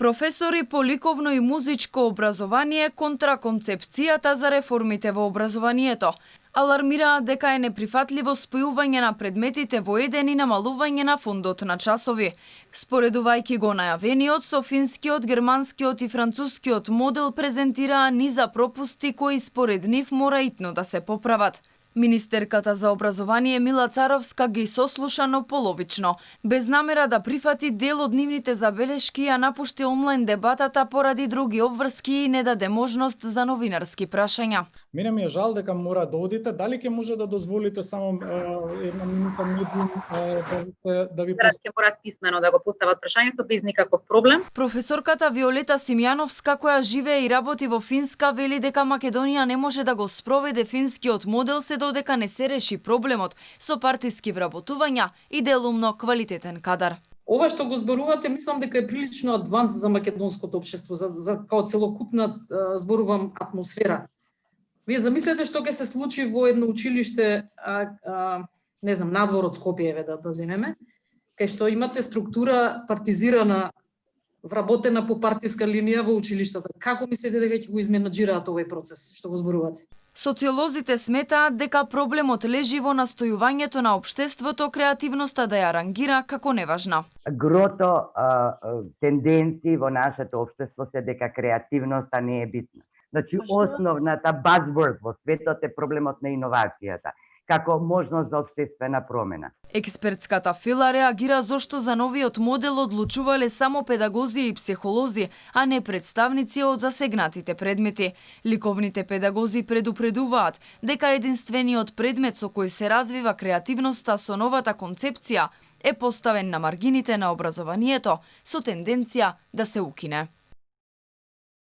Професори по ликовно и музичко образование контра концепцијата за реформите во образованието. Алармираат дека е неприфатливо спојување на предметите во еден и намалување на фондот на часови. Споредувајќи го најавениот, софинскиот, германскиот и францускиот модел презентираа низа пропусти кои според нив мора итно да се поправат. Министерката за образование Мила Царовска ги сослуша, но половично. Без намера да прифати дел од нивните забелешки, ја напушти онлайн дебатата поради други обврски и не даде можност за новинарски прашања. Мене ми е жал дека мора да одите. Дали ќе може да дозволите само една минута медиум да ви ќе морат писмено да го постават прашањето без никаков проблем. Професорката Виолета Симјановска, која живее и работи во Финска, вели дека Македонија не може да го спроведе финскиот модел се додека не се реши проблемот со партиски вработувања и делумно квалитетен кадар. Ова што го зборувате, мислам дека е прилично адванс за македонското општество, за као целокупна зборувам атмосфера. Вие замислете што ќе се случи во едно училиште, не знам, надвор од Скопје да земеме, кај што имате структура партизирана, вработена по партиска линија во училиштата. Како мислите дека ќе го изменаџираат овој процес што го зборувате? Социолозите сметаат дека проблемот лежи во настојувањето на општеството креативноста да ја рангира како неважна. Грото тенденции во нашето општество се дека креативноста не е битна. Значи, основната buzzword во светот е проблемот на иновацијата, како можност за општествена промена. Експертската фила реагира зошто за новиот модел одлучувале само педагози и психолози, а не представници од засегнатите предмети. Ликовните педагози предупредуваат дека единствениот предмет со кој се развива креативноста со новата концепција е поставен на маргините на образованието со тенденција да се укине.